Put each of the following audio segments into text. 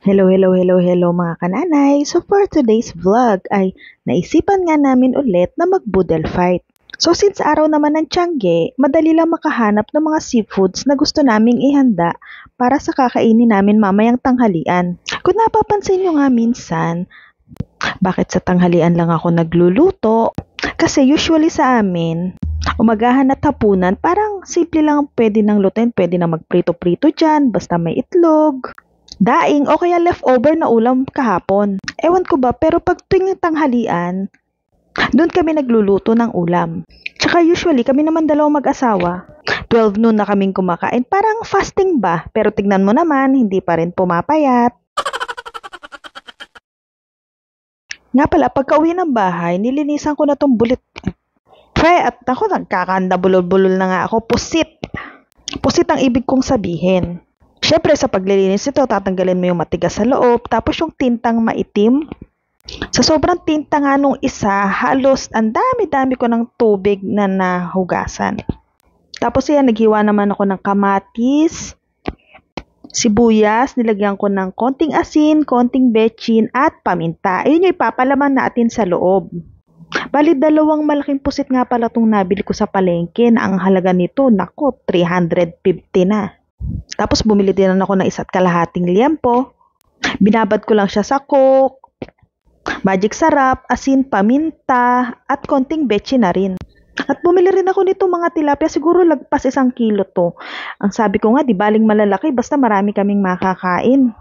Hello mga kananay. So for today's vlog ay naisipan nga namin ulit na mag-boodle fight. So since araw naman ng Tiangge, madali lang makahanap ng mga seafoods na gusto naming ihanda para sa kakainin namin mamayang tanghalian. Kung napapansin nyo nga minsan, bakit sa tanghalian lang ako nagluluto? Kasi usually sa amin, umagahan at hapunan, parang simple lang pwede nang lutuin. Pwede na magprito-prito dyan, basta may itlog, daing o kaya leftover na ulam kahapon. Ewan ko ba, pero pag tuwing tanghalian, doon kami nagluluto ng ulam. Tsaka usually, kami naman dalawang mag-asawa, 12 noon na kaming kumakain. Parang fasting ba? Pero tignan mo naman, hindi pa rin pumapayat. Nga pala, pagka-uwi ng bahay, nilinisan ko na tong bulit. At ako, nagkakanda bulol-bulol na nga ako. Pusit! Pusit ang ibig kong sabihin. Siyempre, sa paglilinis ito, tatanggalin mo yung matigas sa loob, tapos yung tintang maitim. Sa sobrang tinta nga nung isa, halos ang dami-dami ko ng tubig na nahugasan. Tapos yan, naghiwa naman ako ng kamatis, sibuyas, nilagyan ko ng konting asin, konting betchin, at paminta. Ayun yung ipapalaman natin sa loob. Bali, dalawang malaking pusit nga pala itong nabili ko sa palengke na ang halaga nito, nako, 350 na. Tapos bumili din ako ng 1.5 liempo. Binabad ko lang siya sa Coke, magic sarap, asin, paminta, at konting betchin na rin. At bumili rin ako nito mga tilapia, siguro lagpas 1 kilo to. Ang sabi ko nga, di baling malalaki, basta marami kaming makakain.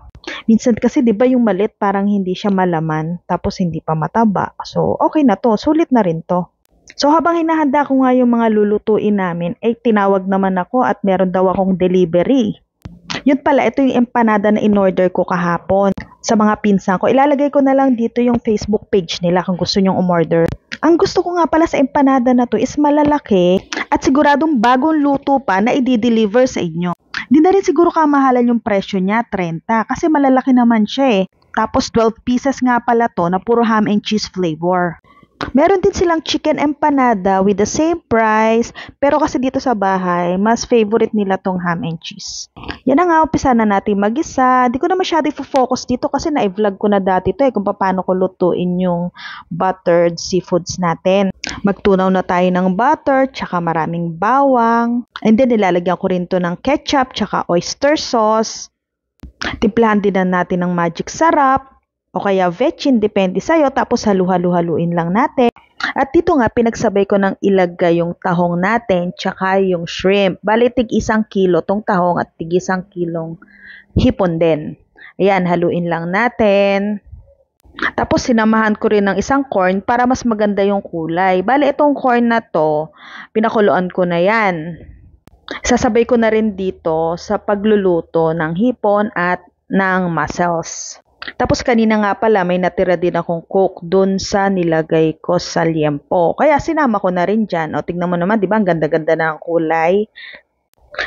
Minsan kasi di ba yung malit parang hindi siya malaman, tapos hindi pa mataba. So okay na to, sulit na rin to. So habang hinahanda ko nga yung mga lulutuin namin, ay tinawag naman ako at meron daw akong delivery. Yun pala, ito yung empanada na in-order ko kahapon sa mga pinsan ko. Ilalagay ko na lang dito yung Facebook page nila kung gusto nyong umorder. Ang gusto ko nga pala sa empanada na to is malalaki at siguradong bagong luto pa na i-deliver sa inyo. Di na rin siguro kamahalan yung presyo niya, 30, kasi malalaki naman siya eh. Tapos 12 pieces nga pala to na puro ham and cheese flavor. Meron din silang chicken empanada with the same price, pero kasi dito sa bahay, mas favorite nila tong ham and cheese. Yan na nga, umpisa na natin mag-isa. Di ko na masyado i-focus dito kasi na-vlog ko na dati to kung paano ko lutuin yung buttered seafoods natin. Magtunaw na tayo ng butter, tsaka maraming bawang. And then nilalagyan ko rin to ng ketchup, tsaka oyster sauce. Timplahan din na natin ng magic sarap o kaya vetchin, depende sa'yo, tapos halu-halu-haluin lang natin. At dito nga, pinagsabay ko ng ilagay yung tahong natin, tsaka yung shrimp. Bali, tig 1 kilo tong tahong at tig 1 kilong hipon din. Ayan, haluin lang natin. Tapos, sinamahan ko rin ng 1 corn para mas maganda yung kulay. Bali, itong corn na to, pinakuluan ko na yan. Sasabay ko na rin dito sa pagluluto ng hipon at ng mussels. Tapos kanina nga pala may natira din akong Coke dun sa nilagay ko sa liempo. Kaya sinama ko na rin dyan. O tignan mo naman, di ba? Ang ganda-ganda na ang kulay.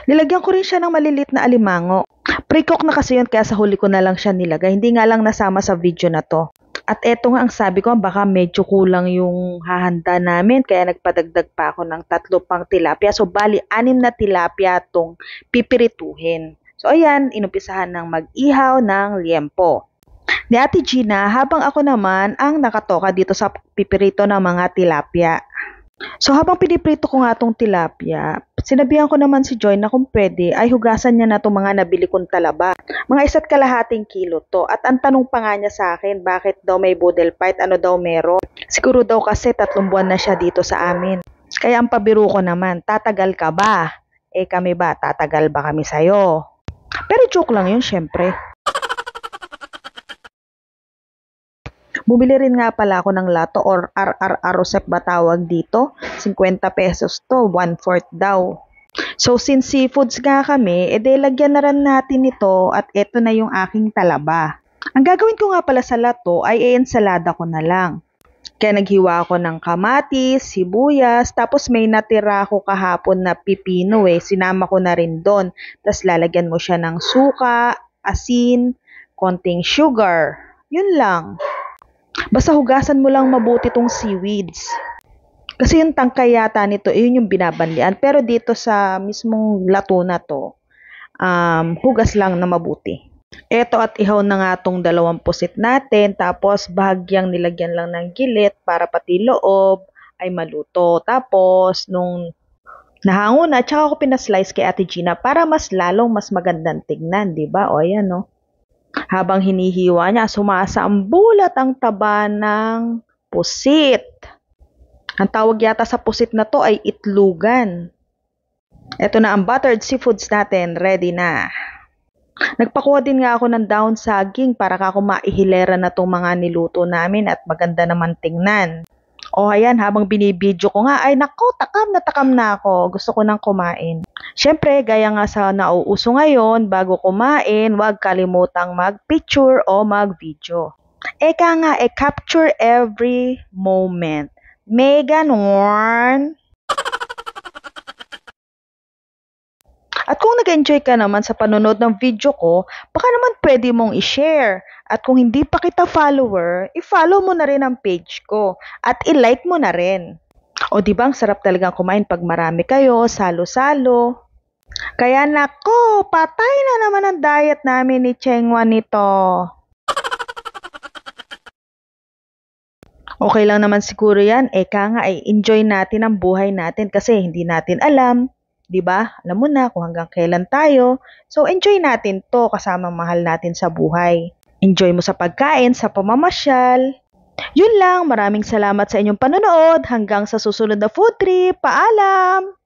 Nilagyan ko rin siya ng malilit na alimango. Pre-cook na kasi yun, kaya sa huli ko na lang siya nilagay. Hindi nga lang nasama sa video na to. At eto nga ang sabi ko, baka medyo kulang yung hahanda namin. Kaya nagpadagdag pa ako ng 3 pang tilapia. So bali, 6 na tilapia tong pipirituhin. So ayan, inumpisahan ng mag-ihaw ng liempo ni Ate Gina, habang ako naman ang nakatoka dito sa pipirito ng mga tilapia. So habang piniprito ko nga itong tilapia, sinabihan ko naman si Joy na kung pwede ay hugasan niya na itong mga nabili kong talaba. Mga 1.5 kilo to. At ang tanong pa nga niya sa akin, bakit daw may boodle fight, ano daw meron? Siguro daw kasi 3 buwan na siya dito sa amin. Kaya ang pabiro ko naman, tatagal ka ba? Eh kami ba, tatagal ba kami sa'yo? Pero joke lang yun, syempre. Bumili rin nga pala ako ng lato or arosep ba tawag dito? 50 pesos to, 1/4 daw. So since seafoods nga kami, edi lagyan na rin natin ito at eto na yung aking talaba. Ang gagawin ko nga pala sa lato ay ensalada ko na lang. Kaya naghiwa ako ng kamatis, sibuyas, tapos may natira ako kahapon na pipino sinama ko na rin doon. Tapos lalagyan mo siya ng suka, asin, konting sugar. Yun lang. Basta hugasan mo lang mabuti tong seaweeds. Kasi yung tangkay yata nito, yun yung binabanlian. Pero dito sa mismong lato na to, hugas lang na mabuti. Eto at ihaw na nga tong dalawang pusit natin, tapos bahagyang nilagyan lang ng gilit para pati loob ay maluto. Tapos, nung nahango na, tsaka ako pinaslice kay Ate Gina para mas lalong mas magandang tignan, di ba? O, ayan, no? Habang hinihiwa niya, sumasambulat ang taba ng pusit. Ang tawag yata sa pusit na to ay itlugan. Ito na ang buttered seafoods natin, ready na. Nagpakuha din nga ako ng daon saging para kako maihilera na tong mga niluto namin at maganda naman tingnan. O ayan, habang binibidyo ko nga, ay nako, takam na ako. Gusto ko nang kumain. Siyempre, gaya nga sa nauuso ngayon, bago kumain, huwag kalimutang mag-picture o mag-video. Eka nga, capture every moment. May ganon. At kung nag-enjoy ka naman sa panonood ng video ko, baka naman pwede mong i-share. At kung hindi pa kita follower, i-follow mo na rin ang page ko. At i-like mo na rin. O di ba ang sarap talagang kumain pag marami kayo, salo-salo. Kaya nako, patay na naman ang diet namin ni Chengwa nito. Okay lang naman siguro yan. Eka nga, enjoy natin ang buhay natin kasi hindi natin alam. 'Di ba? Alam mo na kung hanggang kailan tayo. So, enjoy natin to kasama mahal natin sa buhay. Enjoy mo sa pagkain, sa pamamasyal. Yun lang, maraming salamat sa inyong panonood. Hanggang sa susunod na food trip. Paalam!